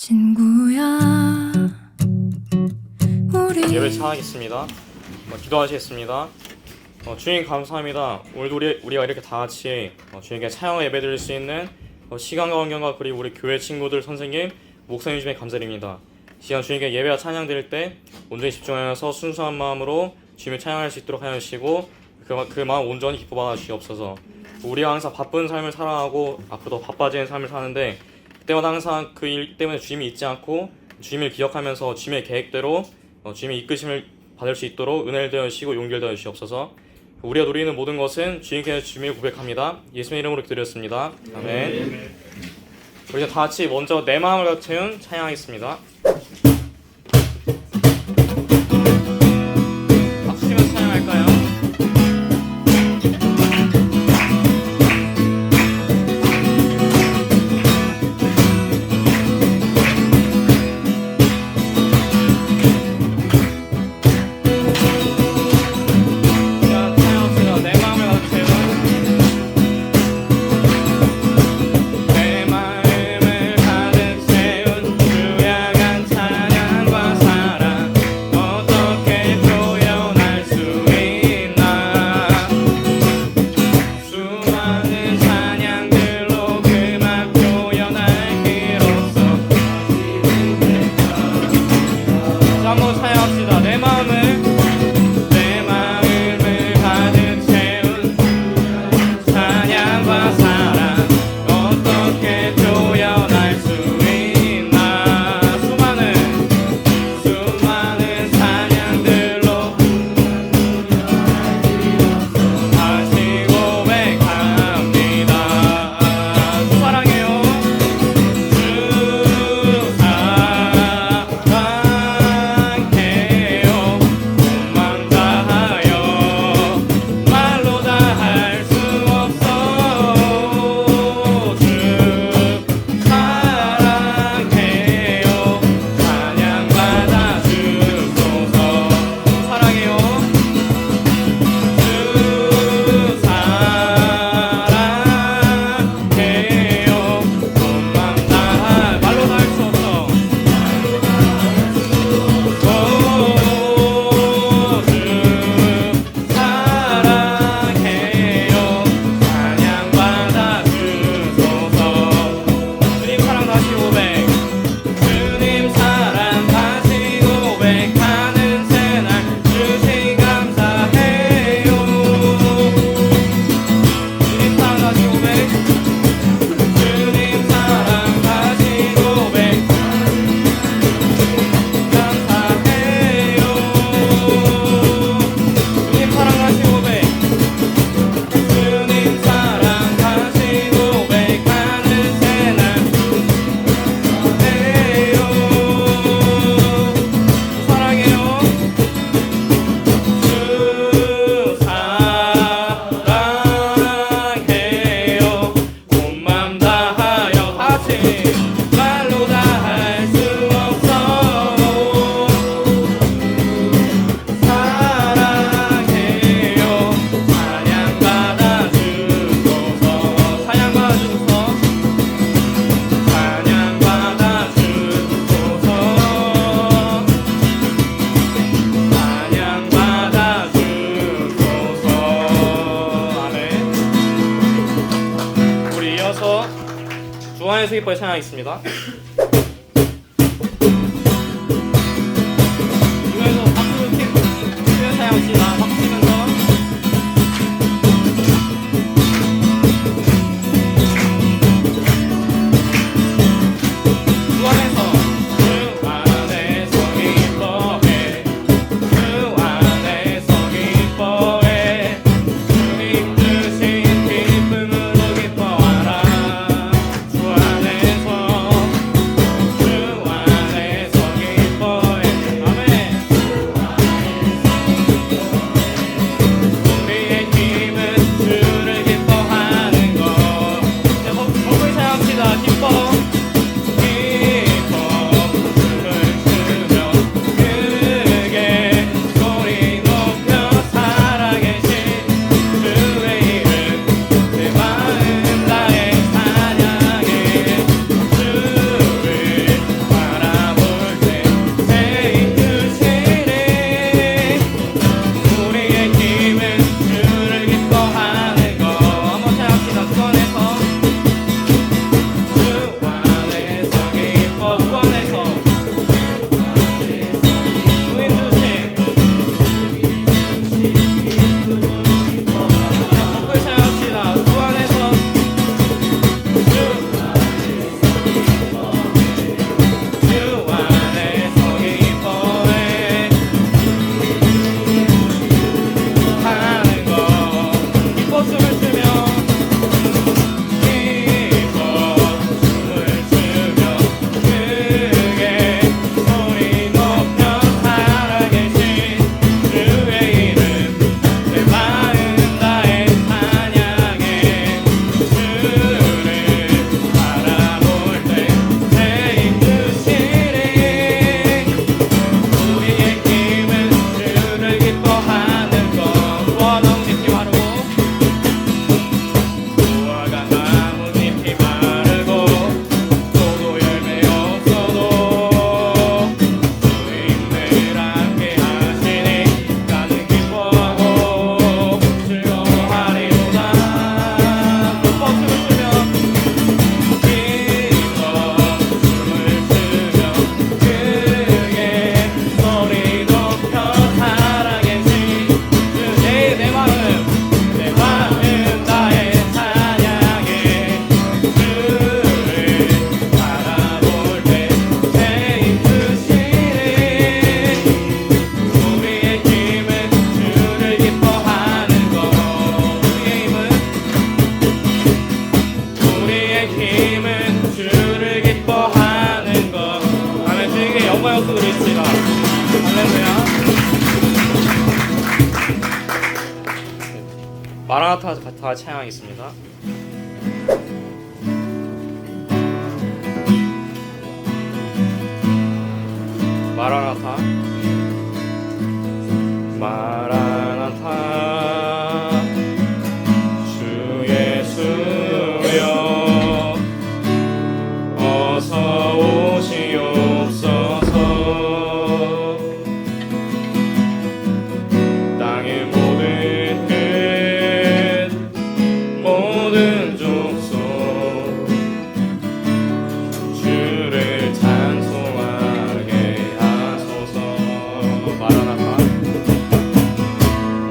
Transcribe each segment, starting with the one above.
친구야 우리 예배 차하겠습니다. 기도하시겠습니다. 주님 감사합니다. 오늘도 우리가 이렇게 다 같이 주님께 찬양 예배 드릴 수 있는 시간과 환경과 그리고 우리 교회 친구들, 선생님, 목사님 주님에 감사드립니다. 시간 주님께 예배와 찬양 드릴 때 온전히 집중하여서 순수한 마음으로 주님을 찬양할 수 있도록 하여 주시고 그 마음 온전히 기뻐 받아 주시옵소서. 우리가 항상 바쁜 삶을 살아가고 앞으로 바빠지는 삶을 사는데 그때마다 항상 그 일 때문에 주님이 잊지 않고 주님을 기억하면서 주님의 계획대로 주님의 이끄심을 받을 수 있도록 은혜를 더하시고 용기를 더해 주시옵소서. 우리가 누리는 모든 것은 주님께 주님을 고백합니다. 예수님의 이름으로 기도드렸습니다. 아멘. 우리 다 같이 먼저 내 마음을 가득 채운 찬양하겠습니다. 박수 치면서 찬양할까요? 주안의 수기포에 찬양하겠습니다. 이거에서 박수 치면서 찬양합시다. 박수 치면서 영광 역수 드리겠습니다. 할렐루야. 마라나타 다 같이 찬양하겠습니다. 마라나타 마라나타 주 예수여 어서 오시옵소서. 땅의 모든 끝 모든 족속 주를 찬송하게 하소서. 마라나타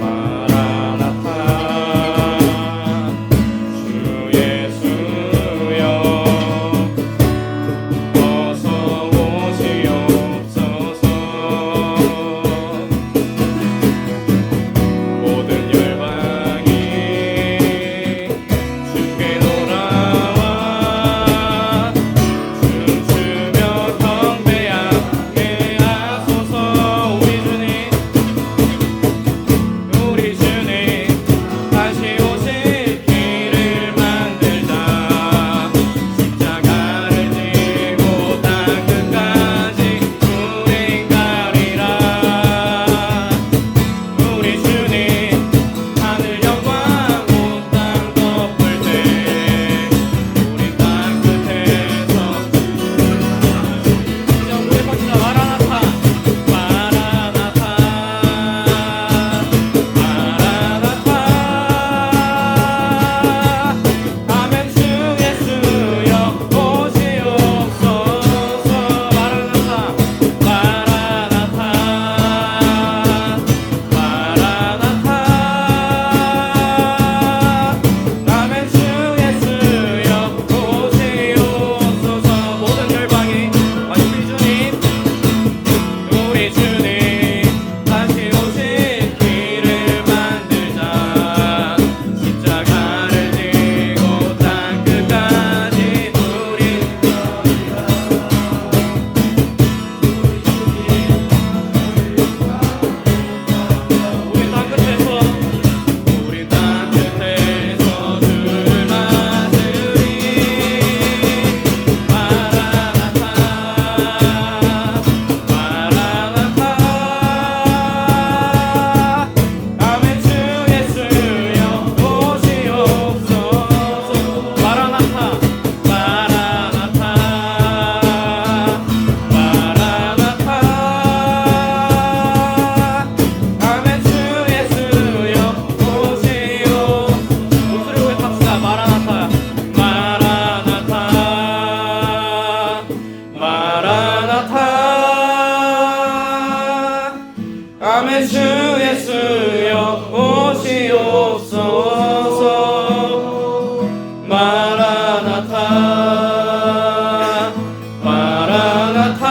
마라나타 주 예수여 어서 오시옵소서. 모든 열방이 주께 돌아와 춤추며 경배하게 하소서. 우리 주님 다시 오실 길을 만들자. 십자가를 지고 땅 끝까지 우린 가리라. 우리 주님 하늘 영광 온 땅 덮을 때 우리 땅 끝에서 우리 박수다. 마라나타 마라나타 마라나타 아멘. 주 예수여 오시옵소서. 마라나타 마라나타 마라나타 아멘. 주 예수여 오시옵소서. 모든 열방이 우리 주님 다시 오실 길을 만들자. 십자가를 지고 땅 끝까지 우리 땅 끝에서 주를 맞으리. 마라나타 마라나타 아멘. 주 예수여 오시옵소서. 마라나타 마라나타 마라나타 아멘. 주 예수여 오시옵소서. 목소리 왜 탑시다. 마라나타 마라나타 마라나타 아멘. 주 예수여 오시옵소서. 마라나타 마라나타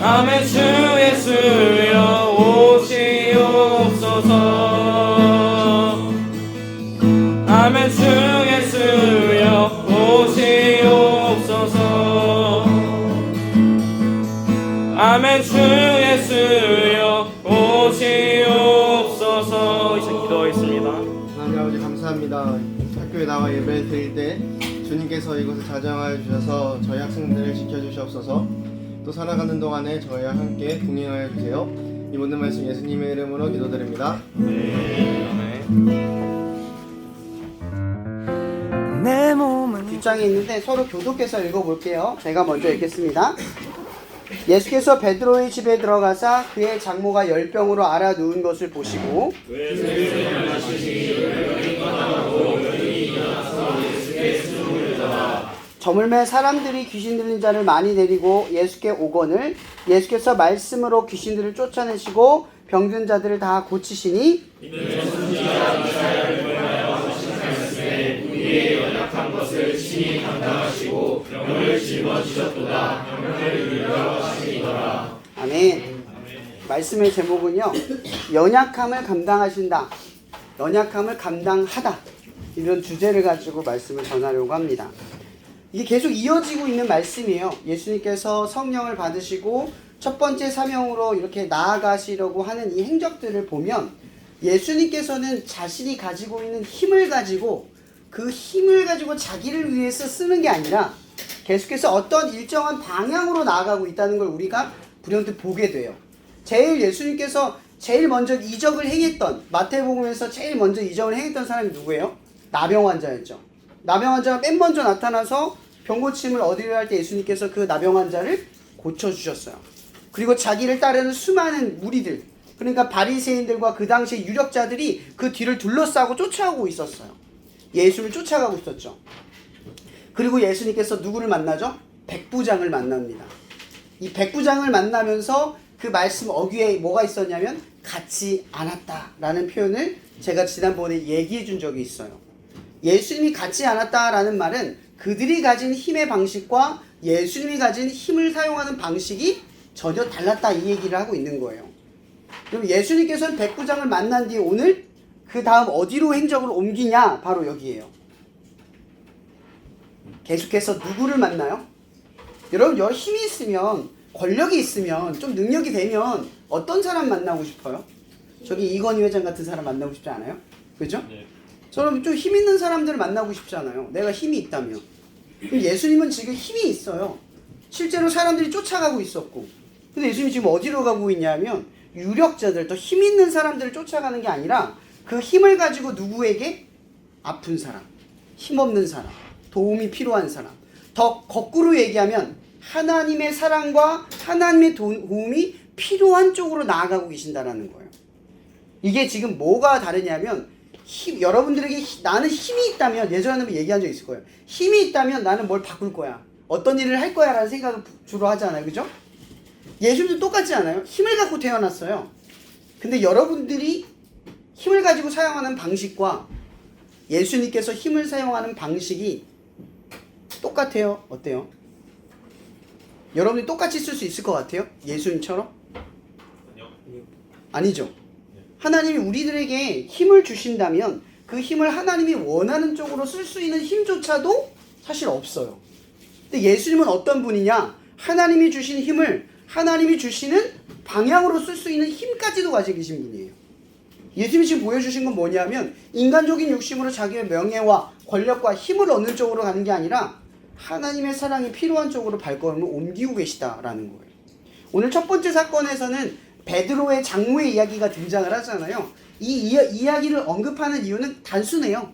아멘. 주 예수여 오시옵소서. 아멘. 주 예수여 오시옵소서. 아멘. 주 예수여 오시옵소서. 이제 기도하겠습니다. 하나님 아버지 감사합니다. 학교에 나와 예배를 드릴 때 주님께서 이곳을 자정하여 주셔서 저희 학생들을 지켜주시옵소서. 또 살아가는 동안에 저희와 함께 동행하여 주세요. 이 모든 말씀 예수님의 이름으로 기도드립니다. 내 몸은 뒷장에 있는데 서로 교독해서 읽어볼게요. 제가 먼저 읽겠습니다. 예수께서 베드로의 집에 들어가사 그의 장모가 열병으로 앓아 누운 것을 보시고 저물매 사람들이 귀신 들린 자를 많이 데리고 예수께 오거늘 예수께서 말씀으로 귀신들을 쫓아내시고 병든 자들을 다 고치시니 우리의 연약한 것을 친히 감당하시고 병을 짊어지셨도다. 병을 이루어하시니더라. 아멘. 말씀의 제목은요, 연약함을 감당하신다, 연약함을 감당하다, 이런 주제를 가지고 말씀을 전하려고 합니다. 이게 계속 이어지고 있는 말씀이에요. 예수님께서 성령을 받으시고 첫 번째 사명으로 이렇게 나아가시려고 하는 이 행적들을 보면 예수님께서는 자신이 가지고 있는 힘을 가지고 그 힘을 가지고 자기를 위해서 쓰는 게 아니라 계속해서 어떤 일정한 방향으로 나아가고 있다는 걸 우리가 불현듯 보게 돼요. 예수님께서 제일 먼저 이적을 행했던, 마태복음에서 제일 먼저 이적을 행했던 사람이 누구예요? 나병 환자였죠. 나병 환자가 맨 먼저 나타나서 병 고침을 얻으려 할 때 예수님께서 그 나병 환자를 고쳐주셨어요. 그리고 자기를 따르는 수많은 무리들, 그러니까 바리새인들과 그 당시의 유력자들이 그 뒤를 둘러싸고 쫓아오고 있었어요. 예수를 쫓아가고 있었죠. 그리고 예수님께서 누구를 만나죠? 백부장을 만납니다. 이 백부장을 만나면서 그 말씀 어귀에 뭐가 있었냐면 같지 않았다라는 표현을 제가 지난번에 얘기해 준 적이 있어요. 예수님이 같지 않았다라는 말은 그들이 가진 힘의 방식과 예수님이 가진 힘을 사용하는 방식이 전혀 달랐다 이 얘기를 하고 있는 거예요. 그럼 예수님께서는 백부장을 만난 뒤에 오늘 그 다음 어디로 행적을 옮기냐? 바로 여기에요. 계속해서 누구를 만나요? 여러분 여러 힘이 있으면, 권력이 있으면, 좀 능력이 되면 어떤 사람 만나고 싶어요? 저기 이건희 회장 같은 사람 만나고 싶지 않아요? 그죠? 네. 저는 좀 힘 있는 사람들을 만나고 싶잖아요. 내가 힘이 있다면. 그럼 예수님은 지금 힘이 있어요. 실제로 사람들이 쫓아가고 있었고. 근데 예수님이 지금 어디로 가고 있냐면 유력자들, 더 힘 있는 사람들을 쫓아가는 게 아니라 그 힘을 가지고 누구에게? 아픈 사람, 힘없는 사람, 도움이 필요한 사람. 더 거꾸로 얘기하면 하나님의 사랑과 하나님의 도움이 필요한 쪽으로 나아가고 계신다라는 거예요. 이게 지금 뭐가 다르냐면 여러분들에게 나는 힘이 있다면, 예전에 얘기한 적 있을 거예요. 힘이 있다면 나는 뭘 바꿀 거야, 어떤 일을 할 거야 라는 생각을 주로 하잖아요. 그죠? 예수님도 똑같지 않아요? 힘을 갖고 태어났어요. 근데 여러분들이 힘을 가지고 사용하는 방식과 예수님께서 힘을 사용하는 방식이 똑같아요? 어때요? 여러분이 똑같이 쓸 수 있을 것 같아요? 예수님처럼? 아니죠. 하나님이 우리들에게 힘을 주신다면 그 힘을 하나님이 원하는 쪽으로 쓸 수 있는 힘조차도 사실 없어요. 근데 예수님은 어떤 분이냐? 하나님이 주신 힘을 하나님이 주시는 방향으로 쓸 수 있는 힘까지도 가지고 계신 분이에요. 예수님이 지금 보여주신 건 뭐냐면 인간적인 욕심으로 자기의 명예와 권력과 힘을 얻는 쪽으로 가는 게 아니라 하나님의 사랑이 필요한 쪽으로 발걸음을 옮기고 계시다라는 거예요. 오늘 첫 번째 사건에서는 베드로의 장모의 이야기가 등장을 하잖아요. 이 이야기를 언급하는 이유는 단순해요.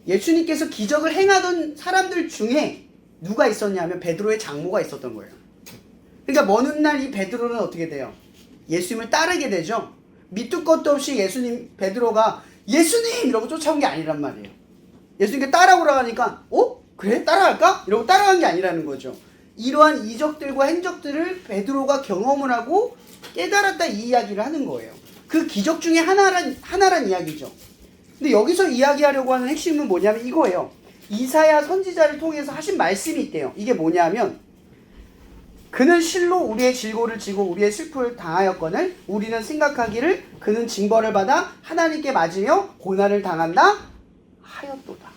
예수님께서 기적을 행하던 사람들 중에 누가 있었냐면 베드로의 장모가 있었던 거예요. 그러니까 먼 훗날 이 베드로는 어떻게 돼요? 예수님을 따르게 되죠. 밑도 끝도 없이 베드로가 예수님! 이러고 쫓아온 게 아니란 말이에요. 예수님께 따라오라고 하니까 그래? 따라갈까? 이러고 따라간 게 아니라는 거죠. 이러한 이적들과 행적들을 베드로가 경험을 하고 깨달았다 이 이야기를 하는 거예요. 그 기적 중에 하나란 이야기죠. 근데 여기서 이야기하려고 하는 핵심은 뭐냐면 이거예요. 이사야 선지자를 통해서 하신 말씀이 있대요. 이게 뭐냐면 그는 실로 우리의 질고를 지고 우리의 슬픔을 당하였거늘 우리는 생각하기를 그는 징벌을 받아 하나님께 맞으며 고난을 당한다 하였도다.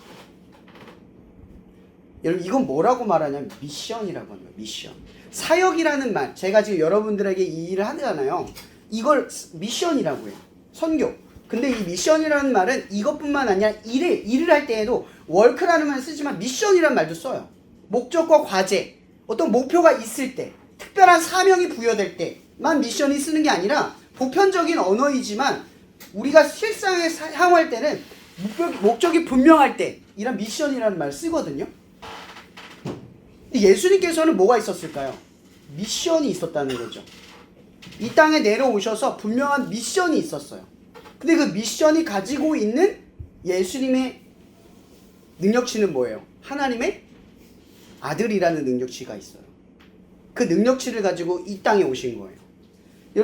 여러분 이건 뭐라고 말하냐면 미션이라고 합니다. 미션. 사역이라는 말, 제가 지금 여러분들에게 이 일을 하잖아요. 이걸 미션이라고 해요. 선교. 근데 이 미션이라는 말은 이것뿐만 아니라 일을 할 때에도 워크라는 말 쓰지만 미션이라는 말도 써요. 목적과 과제, 어떤 목표가 있을 때, 특별한 사명이 부여될 때만 미션이 쓰는 게 아니라 보편적인 언어이지만 우리가 실상에 사용할 때는 목적이 분명할 때 이런 미션이라는 말 쓰거든요. 예수님께서는 뭐가 있었을까요? 미션이 있었다는 거죠. 이 땅에 내려오셔서 분명한 미션이 있었어요. 근데 그 미션이 가지고 있는 예수님의 능력치는 뭐예요? 하나님의 아들이라는 능력치가 있어요. 그 능력치를 가지고 이 땅에 오신 거예요.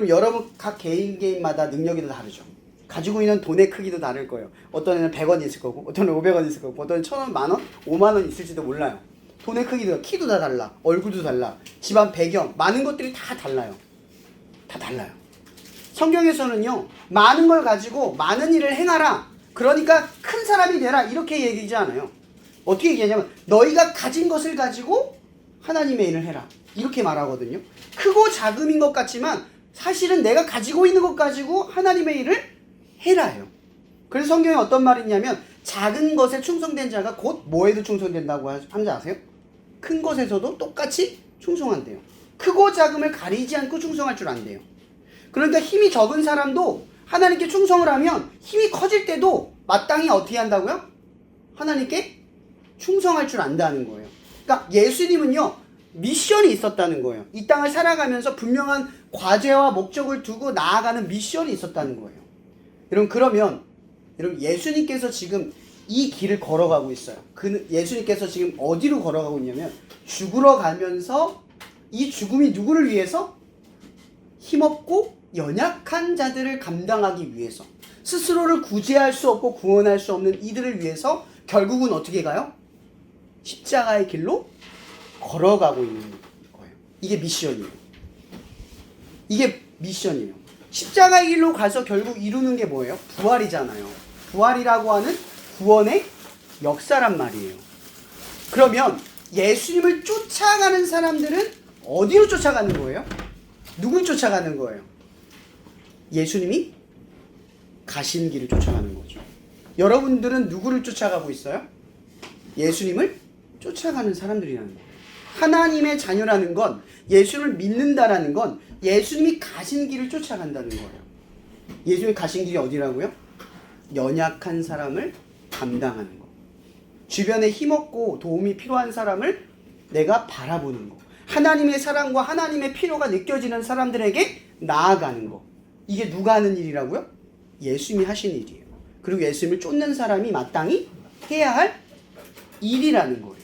여러분 각 개인마다 능력이 다 다르죠. 가지고 있는 돈의 크기도 다를 거예요. 어떤 애는 100원 있을 거고 어떤 애는 500원 있을 거고 어떤 애는 1000원, 만원, 5만원 있을지도 몰라요. 돈의 크기도, 키도 다 달라. 얼굴도 달라. 집안 배경, 많은 것들이 다 달라요. 다 달라요. 성경에서는요, 많은 걸 가지고 많은 일을 행하라. 그러니까 큰 사람이 되라. 이렇게 얘기하지 않아요. 어떻게 얘기하냐면 너희가 가진 것을 가지고 하나님의 일을 해라. 이렇게 말하거든요. 크고 작음인 것 같지만 사실은 내가 가지고 있는 것 가지고 하나님의 일을 해라요. 그래서 성경에 어떤 말이 있냐면 작은 것에 충성된 자가 곧 뭐에도 충성된다고 하는지 아세요? 큰 것에서도 똑같이 충성한대요. 크고 작음을 가리지 않고 충성할 줄 안대요. 그러니까 힘이 적은 사람도 하나님께 충성을 하면 힘이 커질 때도 마땅히 어떻게 한다고요? 하나님께 충성할 줄 안다는 거예요. 그러니까 예수님은요, 미션이 있었다는 거예요. 이 땅을 살아가면서 분명한 과제와 목적을 두고 나아가는 미션이 있었다는 거예요. 여러분, 그러면 여러분, 예수님께서 지금 이 길을 걸어가고 있어요. 예수님께서 지금 어디로 걸어가고 있냐면 죽으러 가면서 이 죽음이 누구를 위해서? 힘없고 연약한 자들을 감당하기 위해서, 스스로를 구제할 수 없고 구원할 수 없는 이들을 위해서 결국은 어떻게 가요? 십자가의 길로 걸어가고 있는 거예요. 이게 미션이에요. 이게 미션이에요. 십자가의 길로 가서 결국 이루는 게 뭐예요? 부활이잖아요. 부활이라고 하는 구원의 역사란 말이에요. 그러면 예수님을 쫓아가는 사람들은 어디로 쫓아가는 거예요? 누굴 쫓아가는 거예요? 예수님이 가신 길을 쫓아가는 거죠. 여러분들은 누구를 쫓아가고 있어요? 예수님을 쫓아가는 사람들이라는 거예요. 하나님의 자녀라는 건, 예수를 믿는다라는 건 예수님이 가신 길을 쫓아간다는 거예요. 예수님이 가신 길이 어디라고요? 연약한 사람을 감당하는 거. 주변에 힘없고 도움이 필요한 사람을 내가 바라보는 거. 하나님의 사랑과 하나님의 필요가 느껴지는 사람들에게 나아가는 거. 이게 누가 하는 일이라고요? 예수님이 하신 일이에요. 그리고 예수님을 쫓는 사람이 마땅히 해야 할 일이라는 거예요.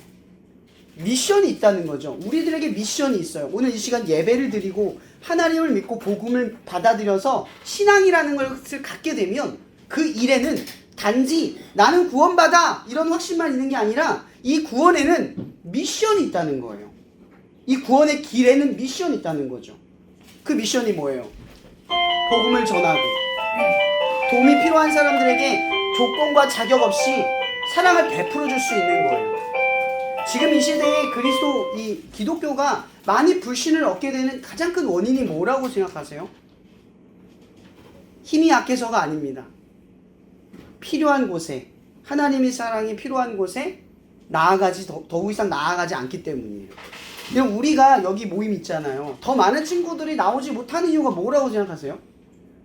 미션이 있다는 거죠. 우리들에게 미션이 있어요. 오늘 이 시간 예배를 드리고 하나님을 믿고 복음을 받아들여서 신앙이라는 것을 갖게 되면 그 일에는 단지 나는 구원받아 이런 확신만 있는 게 아니라 이 구원에는 미션이 있다는 거예요. 이 구원의 길에는 미션이 있다는 거죠. 그 미션이 뭐예요? 복음을 전하고 도움이 필요한 사람들에게 조건과 자격 없이 사랑을 베풀어 줄 수 있는 거예요. 지금 이 시대에 이 기독교가 많이 불신을 얻게 되는 가장 큰 원인이 뭐라고 생각하세요? 힘이 약해서가 아닙니다. 필요한 곳에, 하나님의 사랑이 필요한 곳에 더 이상 나아가지 않기 때문이에요. 근데 우리가 여기 모임 있잖아요. 더 많은 친구들이 나오지 못하는 이유가 뭐라고 생각하세요?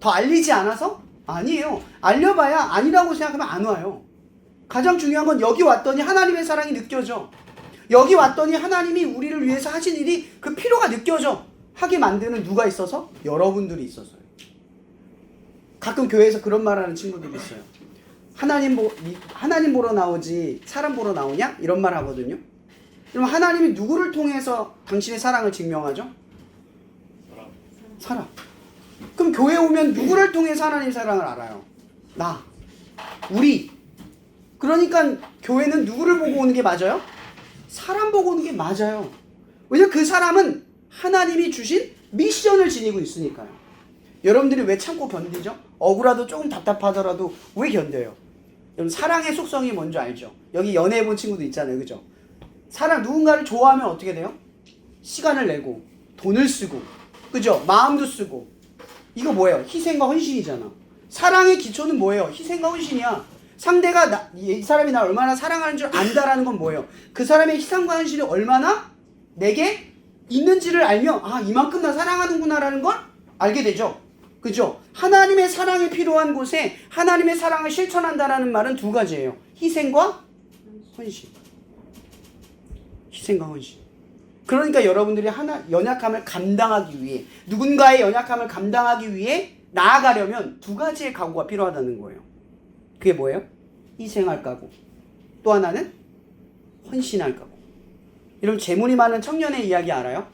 더 알리지 않아서? 아니에요. 알려봐야 아니라고 생각하면 안 와요. 가장 중요한 건 여기 왔더니 하나님의 사랑이 느껴져. 여기 왔더니 하나님이 우리를 위해서 하신 일이 그 필요가 느껴져. 하게 만드는 누가 있어서? 여러분들이 있어서요. 가끔 교회에서 그런 말하는 친구들이 있어요. 하나님 보러 나오지 사람 보러 나오냐? 이런 말 하거든요. 그럼 하나님이 누구를 통해서 당신의 사랑을 증명하죠? 사람. 그럼 교회 오면 누구를 통해서 하나님 사랑을 알아요? 나. 우리. 그러니까 교회는 누구를 보고 오는 게 맞아요? 사람 보고 오는 게 맞아요. 왜냐면 그 사람은 하나님이 주신 미션을 지니고 있으니까요. 여러분들이 왜 참고 견디죠? 억울하도 조금 답답하더라도 왜 견뎌요? 여러분, 사랑의 속성이 뭔지 알죠? 여기 연애해본 친구도 있잖아요. 그죠? 누군가를 좋아하면 어떻게 돼요? 시간을 내고 돈을 쓰고, 그죠? 마음도 쓰고. 이거 뭐예요? 희생과 헌신이잖아. 사랑의 기초는 뭐예요? 희생과 헌신이야. 상대가 이 사람이 나 얼마나 사랑하는 줄 안다라는 건 뭐예요? 그 사람의 희생과 헌신이 얼마나 내게 있는지를 알면 이만큼 나 사랑하는구나라는 걸 알게 되죠. 그죠? 하나님의 사랑이 필요한 곳에 하나님의 사랑을 실천한다라는 말은 두 가지예요. 희생과 헌신. 희생과 헌신. 그러니까 여러분들이 연약함을 감당하기 위해, 누군가의 연약함을 감당하기 위해 나아가려면 두 가지의 각오가 필요하다는 거예요. 그게 뭐예요? 희생할 각오. 또 하나는 헌신할 각오. 여러분, 재물이 많은 청년의 이야기 알아요?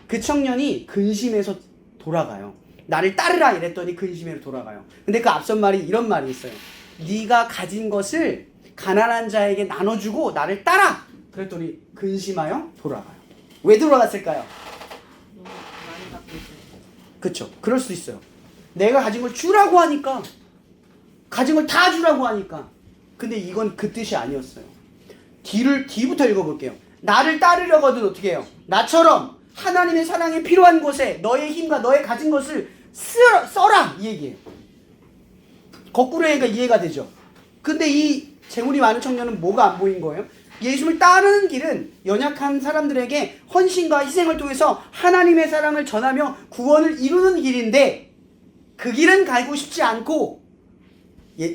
그 청년이 근심해서 돌아가요. 나를 따르라 이랬더니 근심해서 돌아가요. 근데 그 앞선 말이 이런 말이 있어요. 네가 가진 것을 가난한 자에게 나눠주고 나를 따라. 그랬더니 근심하여 돌아가요. 왜 돌아갔을까요? 그쵸. 그럴 수 있어요. 내가 가진 걸 주라고 하니까, 가진 걸 다 주라고 하니까. 근데 이건 그 뜻이 아니었어요. D부터 읽어볼게요. 나를 따르려거든 어떻게 해요? 나처럼 하나님의 사랑이 필요한 곳에 너의 힘과 너의 가진 것을 써라 이 얘기예요. 거꾸로 해니까 이해가 되죠. 근데 이 재물이 많은 청년은 뭐가 안 보인 거예요? 예수를 따르는 길은 연약한 사람들에게 헌신과 희생을 통해서 하나님의 사랑을 전하며 구원을 이루는 길인데 그 길은 가고 싶지 않고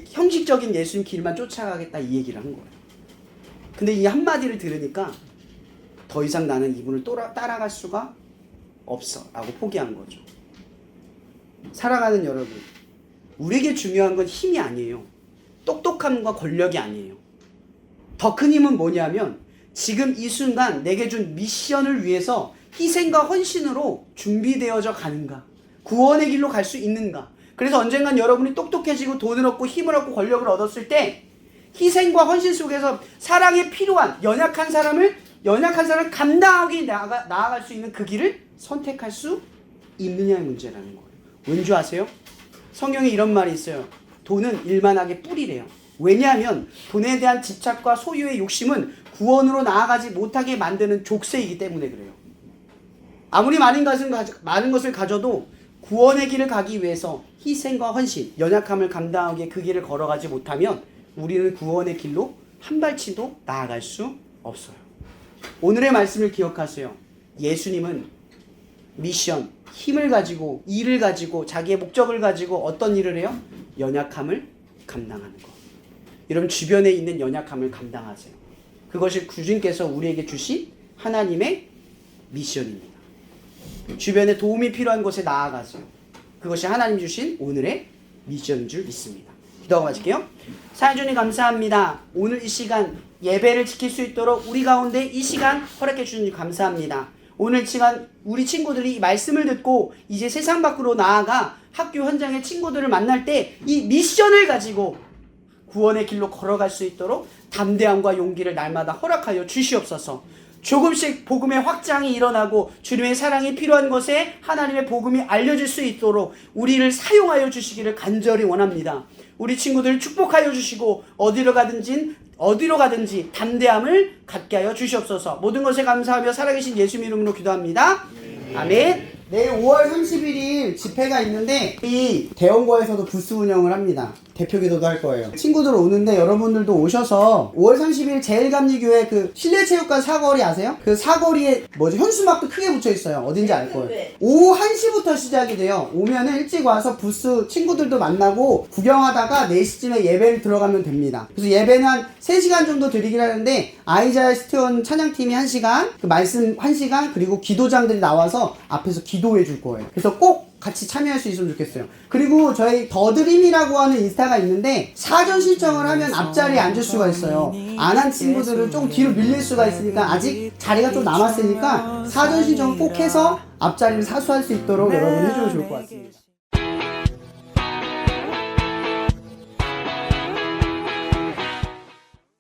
형식적인 예수님 길만 쫓아가겠다 이 얘기를 한 거예요. 근데 이 한마디를 들으니까 더 이상 나는 이분을 따라갈 수가 없어 라고 포기한 거죠. 사랑하는 여러분, 우리에게 중요한 건 힘이 아니에요. 똑똑함과 권력이 아니에요. 더 큰 힘은 뭐냐면 지금 이 순간 내게 준 미션을 위해서 희생과 헌신으로 준비되어져 가는가, 구원의 길로 갈 수 있는가. 그래서 언젠간 여러분이 똑똑해지고 돈을 얻고 힘을 얻고 권력을 얻었을 때 희생과 헌신 속에서 사랑에 필요한 연약한 사람을 감당하기 나아갈 수 있는 그 길을 선택할 수 있느냐의 문제라는 거예요. 왠지 아세요? 성경에 이런 말이 있어요. 돈은 일만하게 뿌리래요. 왜냐하면 돈에 대한 집착과 소유의 욕심은 구원으로 나아가지 못하게 만드는 족쇄이기 때문에 그래요. 아무리 많은 것을 가져도 구원의 길을 가기 위해서 희생과 헌신, 연약함을 감당하기에 그 길을 걸어가지 못하면 우리는 구원의 길로 한 발치도 나아갈 수 없어요. 오늘의 말씀을 기억하세요. 예수님은 미션, 힘을 가지고, 일을 가지고, 자기의 목적을 가지고 어떤 일을 해요? 연약함을 감당하는 것. 여러분 주변에 있는 연약함을 감당하세요. 그것이 주님께서 우리에게 주신 하나님의 미션입니다. 주변에 도움이 필요한 곳에 나아가세요. 그것이 하나님 주신 오늘의 미션인 줄 믿습니다. 기도하고 마칠게요. 사랑주님 감사합니다. 오늘 이 시간 예배를 지킬 수 있도록 우리 가운데 이 시간 허락해 주신 줄 감사합니다. 오늘 시간 우리 친구들이 이 말씀을 듣고 이제 세상 밖으로 나아가 학교 현장의 친구들을 만날 때 이 미션을 가지고 구원의 길로 걸어갈 수 있도록 담대함과 용기를 날마다 허락하여 주시옵소서. 조금씩 복음의 확장이 일어나고 주님의 사랑이 필요한 곳에 하나님의 복음이 알려질 수 있도록 우리를 사용하여 주시기를 간절히 원합니다. 우리 친구들 축복하여 주시고 어디로 가든지 담대함을 갖게 하여 주시옵소서. 모든 것에 감사하며 살아계신 예수님 이름으로 기도합니다. 아멘. 내일 5월 31일 집회가 있는데 이 대원고에서도 부스 운영을 합니다. 대표기도도 할 거예요. 친구들 오는데 여러분들도 오셔서 5월 30일 제일감리교회 그 실내체육관 사거리 아세요? 그 사거리에 현수막도 크게 붙여 있어요. 어딘지 알 거예요. 오후 1시부터 시작이 돼요. 오면은 일찍 와서 부스 친구들도 만나고 구경하다가 4시쯤에 예배를 들어가면 됩니다. 그래서 예배는 한 3시간 정도 드리긴 하는데 아이자야 스티원 찬양팀이 1시간, 그 말씀 1시간, 그리고 기도장들이 나와서 앞에서 기도해 줄 거예요. 그래서 꼭 같이 참여할 수 있으면 좋겠어요. 그리고 저희 더드림이라고 하는 인스타가 있는데 사전 신청을 하면 앞자리에 앉을 수가 있어요. 안 한 친구들은 좀 뒤로 밀릴 수가 있으니까 아직 자리가 좀 남았으니까 사전 신청을 꼭 해서 앞자리를 사수할 수 있도록 여러분 해주면 좋을 것 같습니다.